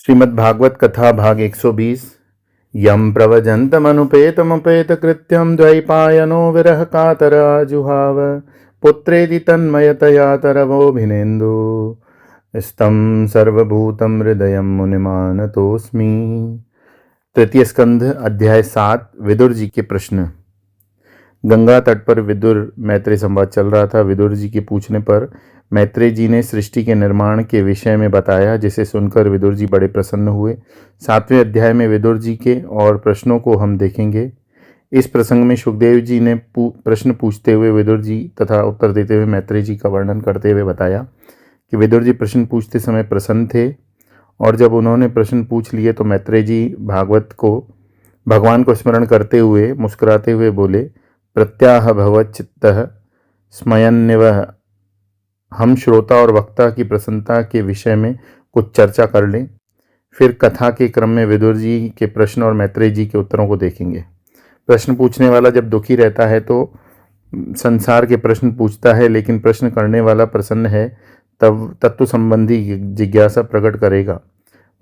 श्रीमद्भागवत कथा भाग 120। यम प्रवजन्तमनुपेतमुपेतकृत्यं द्वैपायनो विरह कातर आजुहाव पुत्रेदि तन्मयतया तरवोभिनेन्दु स्तं सर्वभूतं हृदयं मुनिमानतोऽस्मि। तृतीय स्कंध अध्याय 7। विदुर जी के प्रश्न। गंगा तट पर विदुर मैत्रेय संवाद चल रहा था। विदुर जी के पूछने पर मैत्रेय जी ने सृष्टि के निर्माण के विषय में बताया, जिसे सुनकर विदुर जी बड़े प्रसन्न हुए। 7वें अध्याय में विदुर जी के और प्रश्नों को हम देखेंगे। इस प्रसंग में सुखदेव जी ने प्रश्न पूछते हुए विदुर जी तथा उत्तर देते हुए मैत्रेय जी का वर्णन करते हुए बताया कि विदुर जी प्रश्न पूछते समय प्रसन्न थे, और जब उन्होंने प्रश्न पूछ लिए तो मैत्रेय जी भगवान को स्मरण करते हुए मुस्कुराते हुए बोले, प्रत्याह भवच्चित्तः स्मयन्निवः। हम श्रोता और वक्ता की प्रसन्नता के विषय में कुछ चर्चा कर लें, फिर कथा के क्रम में विदुर जी के प्रश्न और मैत्रेय जी के उत्तरों को देखेंगे। प्रश्न पूछने वाला जब दुखी रहता है तो संसार के प्रश्न पूछता है, लेकिन प्रश्न करने वाला प्रसन्न है तब तत्व संबंधी जिज्ञासा प्रकट करेगा।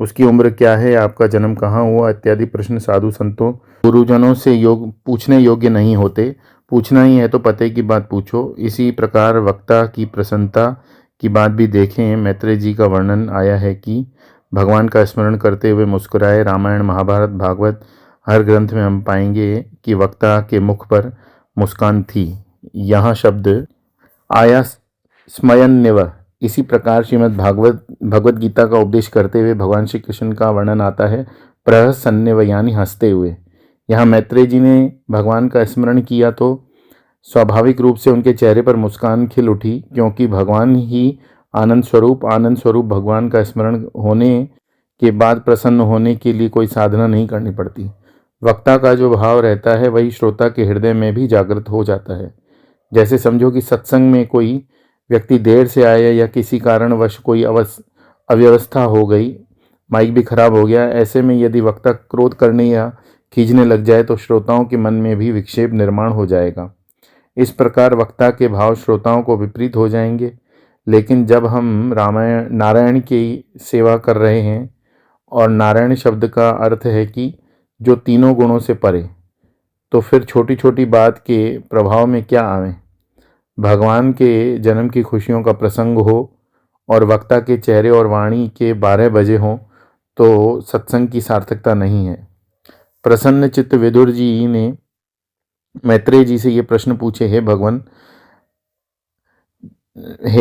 उसकी उम्र क्या है, आपका जन्म कहाँ हुआ इत्यादि प्रश्न साधु संतों गुरुजनों से पूछने योग्य नहीं होते। पूछना ही है तो पते की बात पूछो। इसी प्रकार वक्ता की प्रसन्नता की बात भी देखें। मैत्रेय जी का वर्णन आया है कि भगवान का स्मरण करते हुए मुस्कुराए। रामायण, महाभारत, भागवत हर ग्रंथ में हम पाएंगे कि वक्ता के मुख पर मुस्कान थी। यहाँ शब्द आया स्मयन्निव। इसी प्रकार भगवत गीता का उपदेश करते हुए भगवान श्री कृष्ण का वर्णन आता है प्रहसन्निव, यानी हंसते हुए। यहाँ मैत्रेय जी ने भगवान का स्मरण किया तो स्वाभाविक रूप से उनके चेहरे पर मुस्कान खिल उठी, क्योंकि भगवान ही आनंद स्वरूप भगवान का स्मरण होने के बाद प्रसन्न होने के लिए कोई साधना नहीं करनी पड़ती। वक्ता का जो भाव रहता है वही श्रोता के हृदय में भी जागृत हो जाता है। जैसे समझो कि सत्संग में कोई व्यक्ति देर से आया या किसी कारणवश कोई अव्यवस्था हो गई, माइक भी खराब हो गया। ऐसे में यदि वक्ता क्रोध करने या खींचने लग जाए तो श्रोताओं के मन में भी विक्षेप निर्माण हो जाएगा। इस प्रकार वक्ता के भाव श्रोताओं को विपरीत हो जाएंगे। लेकिन जब हम नारायण की सेवा कर रहे हैं, और नारायण शब्द का अर्थ है कि जो तीनों गुणों से परे, तो फिर छोटी छोटी बात के प्रभाव में क्या आवे। भगवान के जन्म की खुशियों का प्रसंग हो और वक्ता के चेहरे और वाणी के 12 बजे हों तो सत्संग की सार्थकता नहीं है। प्रसन्न चित्त विदुर जी ने मैत्रेय जी से ये प्रश्न पूछे, हे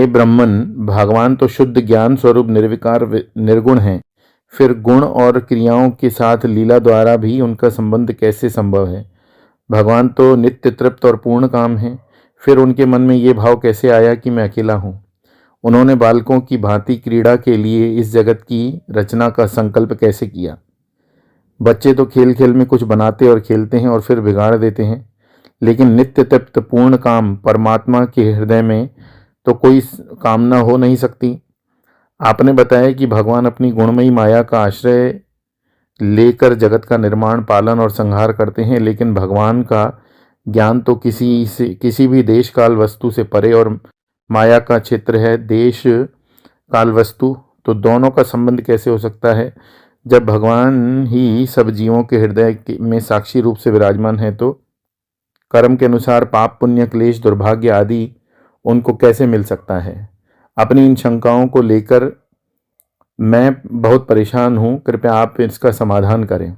ब्रह्मन, भगवान तो शुद्ध ज्ञान स्वरूप निर्विकार निर्गुण हैं, फिर गुण और क्रियाओं के साथ लीला द्वारा भी उनका संबंध कैसे संभव है। भगवान तो नित्य तृप्त और पूर्ण काम हैं, फिर उनके मन में ये भाव कैसे आया कि मैं अकेला हूँ। उन्होंने बालकों की भांति क्रीड़ा के लिए इस जगत की रचना का संकल्प कैसे किया। बच्चे तो खेल खेल में कुछ बनाते और खेलते हैं और फिर बिगाड़ देते हैं, लेकिन नित्य तृप्त पूर्ण काम परमात्मा के हृदय में तो कोई कामना हो नहीं सकती। आपने बताया कि भगवान अपनी गुणमयी माया का आश्रय लेकर जगत का निर्माण, पालन और संहार करते हैं, लेकिन भगवान का ज्ञान तो किसी भी देश काल वस्तु से परे और माया का क्षेत्र है देश काल वस्तु, तो दोनों का संबंध कैसे हो सकता है। जब भगवान ही सब जीवों के हृदय में साक्षी रूप से विराजमान है तो कर्म के अनुसार पाप, पुण्य, क्लेश, दुर्भाग्य आदि उनको कैसे मिल सकता है। अपनी इन शंकाओं को लेकर मैं बहुत परेशान हूँ, कृपया आप इसका समाधान करें।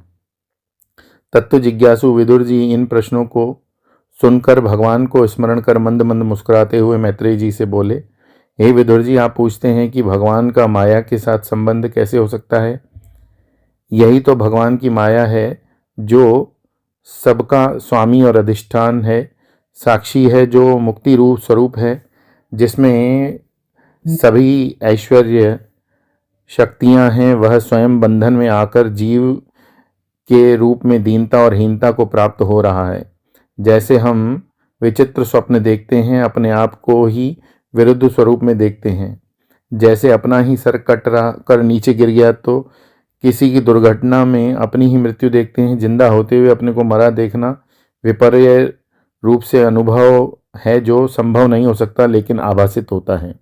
तत्व जिज्ञासु विदुर जी इन प्रश्नों को सुनकर भगवान को स्मरण कर मंद मंद मुस्कुराते हुए मैत्रेय जी से बोले, हे विदुर जी, आप पूछते हैं कि भगवान का माया के साथ संबंध कैसे हो सकता है। यही तो भगवान की माया है जो सबका स्वामी और अधिष्ठान है, साक्षी है, जो मुक्ति रूप स्वरूप है, जिसमें सभी ऐश्वर्य शक्तियां हैं। वह स्वयं बंधन में आकर जीव के रूप में दीनता और हीनता को प्राप्त हो रहा है। जैसे हम विचित्र स्वप्न देखते हैं, अपने आप को ही विरुद्ध स्वरूप में देखते हैं। जैसे अपना ही सर कर नीचे गिर गया तो किसी की दुर्घटना में अपनी ही मृत्यु देखते हैं। जिंदा होते हुए अपने को मरा देखना विपर्य रूप से अनुभव है, जो संभव नहीं हो सकता लेकिन आभासित होता है।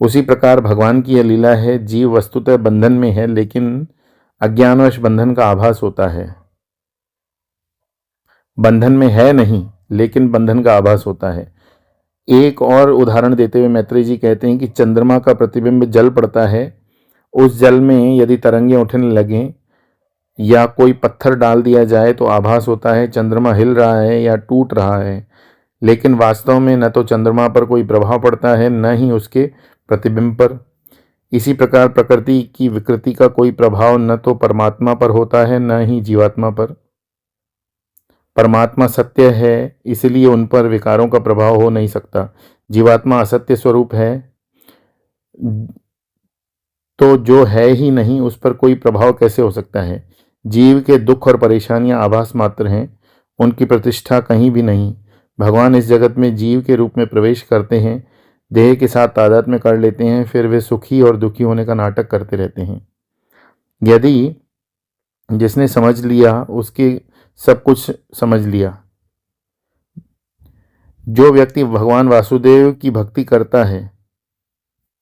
उसी प्रकार भगवान की यह लीला है, जीव वस्तुतः बंधन में है लेकिन अज्ञानवश बंधन का आभास होता है। बंधन में है नहीं लेकिन बंधन का आभास होता है। एक और उदाहरण देते हुए मैत्रेय जी कहते हैं कि चंद्रमा का प्रतिबिंब जल पड़ता है, उस जल में यदि तरंगें उठने लगें या कोई पत्थर डाल दिया जाए तो आभास होता है चंद्रमा हिल रहा है या टूट रहा है, लेकिन वास्तव में न तो चंद्रमा पर कोई प्रभाव पड़ता है न ही उसके प्रतिबिंब पर। इसी प्रकार प्रकृति की विकृति का कोई प्रभाव न तो परमात्मा पर होता है न ही जीवात्मा पर। परमात्मा सत्य है, इसलिए उन पर विकारों का प्रभाव हो नहीं सकता। जीवात्मा असत्य स्वरूप है, तो जो है ही नहीं उस पर कोई प्रभाव कैसे हो सकता है। जीव के दुख और परेशानियां आभास मात्र हैं, उनकी प्रतिष्ठा कहीं भी नहीं। भगवान इस जगत में जीव के रूप में प्रवेश करते हैं, देह के साथ तादात्म्य कर लेते हैं, फिर वे सुखी और दुखी होने का नाटक करते रहते हैं। यदि जिसने समझ लिया उसके सब कुछ समझ लिया। जो व्यक्ति भगवान वासुदेव की भक्ति करता है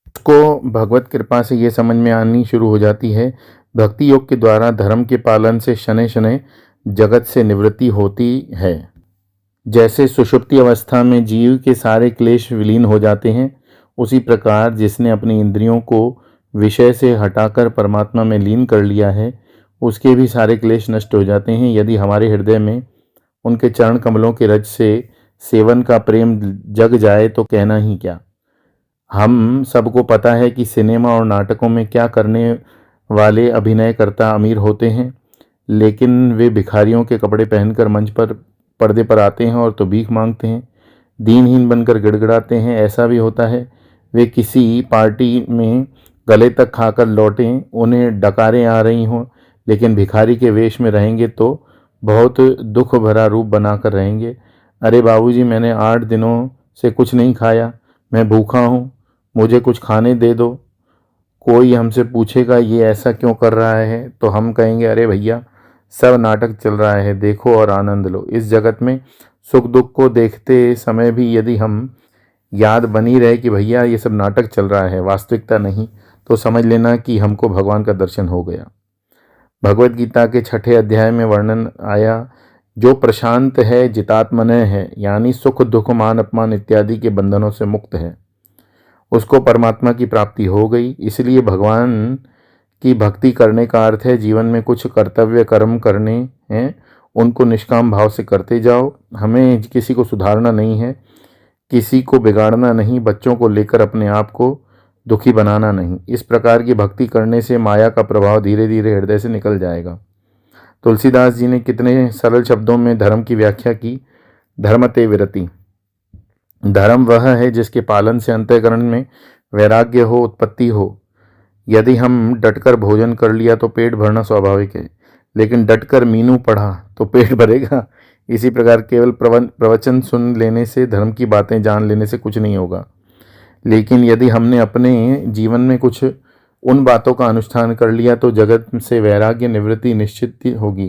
उसको भगवत कृपा से ये समझ में आनी शुरू हो जाती है, भक्ति योग के द्वारा धर्म के पालन से शनै शनै जगत से निवृत्ति होती है। जैसे सुषुप्ति अवस्था में जीव के सारे क्लेश विलीन हो जाते हैं, उसी प्रकार जिसने अपनी इंद्रियों को विषय से हटाकर परमात्मा में लीन कर लिया है उसके भी सारे क्लेश नष्ट हो जाते हैं। यदि हमारे हृदय में उनके चरण कमलों के रज से सेवन का प्रेम जग जाए तो कहना ही क्या। हम सबको पता है कि सिनेमा और नाटकों में क्या करने वाले अभिनयकर्ता अमीर होते हैं, लेकिन वे भिखारियों के कपड़े पहनकर मंच पर पर्दे पर आते हैं और तो भीख मांगते हैं, दीनहीन बनकर गिड़गिड़ाते हैं। ऐसा भी होता है वे किसी पार्टी में गले तक खाकर लौटें, उन्हें डकारें आ रही हों, लेकिन भिखारी के वेश में रहेंगे तो बहुत दुख भरा रूप बनाकर रहेंगे। अरे बाबूजी, मैंने 8 दिनों से कुछ नहीं खाया, मैं भूखा हूँ, मुझे कुछ खाने दे दो। कोई हमसे पूछेगा ये ऐसा क्यों कर रहा है, तो हम कहेंगे अरे भैया सब नाटक चल रहा है, देखो और आनंद लो। इस जगत में सुख दुख को देखते समय भी यदि हम याद बनी रहे कि भैया ये सब नाटक चल रहा है, वास्तविकता नहीं, तो समझ लेना कि हमको भगवान का दर्शन हो गया। भगवत गीता के 6ठे अध्याय में वर्णन आया, जो प्रशांत है, जितात्मनय है, यानी सुख दुख मान अपमान इत्यादि के बंधनों से मुक्त है, उसको परमात्मा की प्राप्ति हो गई। इसलिए भगवान की भक्ति करने का अर्थ है जीवन में कुछ कर्तव्य कर्म करने हैं, उनको निष्काम भाव से करते जाओ। हमें किसी को सुधारना नहीं है, किसी को बिगाड़ना नहीं, बच्चों को लेकर अपने आप को दुखी बनाना नहीं। इस प्रकार की भक्ति करने से माया का प्रभाव धीरे धीरे हृदय से निकल जाएगा। तुलसीदास जी ने कितने सरल शब्दों में धर्म की व्याख्या की। धर्मते विरति, धर्म वह है जिसके पालन से अंतःकरण में वैराग्य हो, उत्पत्ति हो। यदि हम डटकर भोजन कर लिया तो पेट भरना स्वाभाविक है, लेकिन डटकर मीनू पढ़ा तो पेट भरेगा। इसी प्रकार केवल प्रवचन सुन लेने से, धर्म की बातें जान लेने से कुछ नहीं होगा, लेकिन यदि हमने अपने जीवन में कुछ उन बातों का अनुष्ठान कर लिया तो जगत से वैराग्य निवृत्ति निश्चित होगी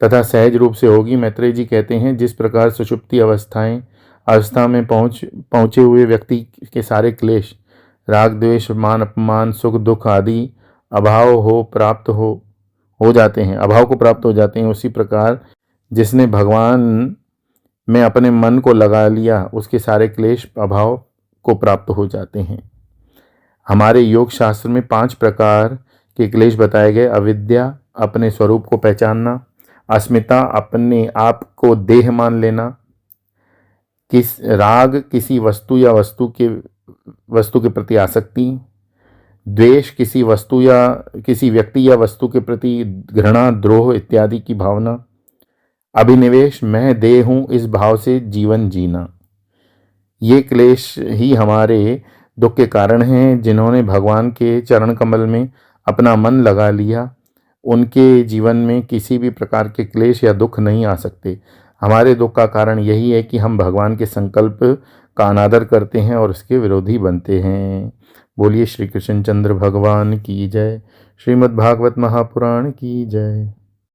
तथा सहज रूप से होगी। मैत्रेय जी कहते हैं, जिस प्रकार सुषुप्ति अवस्था में पहुँचे हुए व्यक्ति के सारे क्लेश, राग द्वेष मान अपमान सुख दुख आदि अभाव को प्राप्त हो जाते हैं, उसी प्रकार जिसने भगवान में अपने मन को लगा लिया उसके सारे क्लेश अभाव को प्राप्त हो जाते हैं। हमारे योग शास्त्र में 5 प्रकार के क्लेश बताए गए। अविद्या, अपने स्वरूप को पहचानना। अस्मिता, अपने आप को देह मान लेना। राग, किसी वस्तु या वस्तु के प्रति आसक्ति। द्वेष, किसी वस्तु या किसी व्यक्ति या वस्तु के प्रति घृणा, द्रोह इत्यादि की भावना। अभिनिवेश, मैं देह हूँ इस भाव से जीवन जीना। ये क्लेश ही हमारे दुख के कारण हैं। जिन्होंने भगवान के चरण कमल में अपना मन लगा लिया उनके जीवन में किसी भी प्रकार के क्लेश या दुख नहीं आ सकते। हमारे दुख का कारण यही है कि हम भगवान के संकल्प का अनादर करते हैं और उसके विरोधी बनते हैं। बोलिए श्री कृष्ण चंद्र भगवान की जय। श्रीमद् भागवत महापुराण की जय।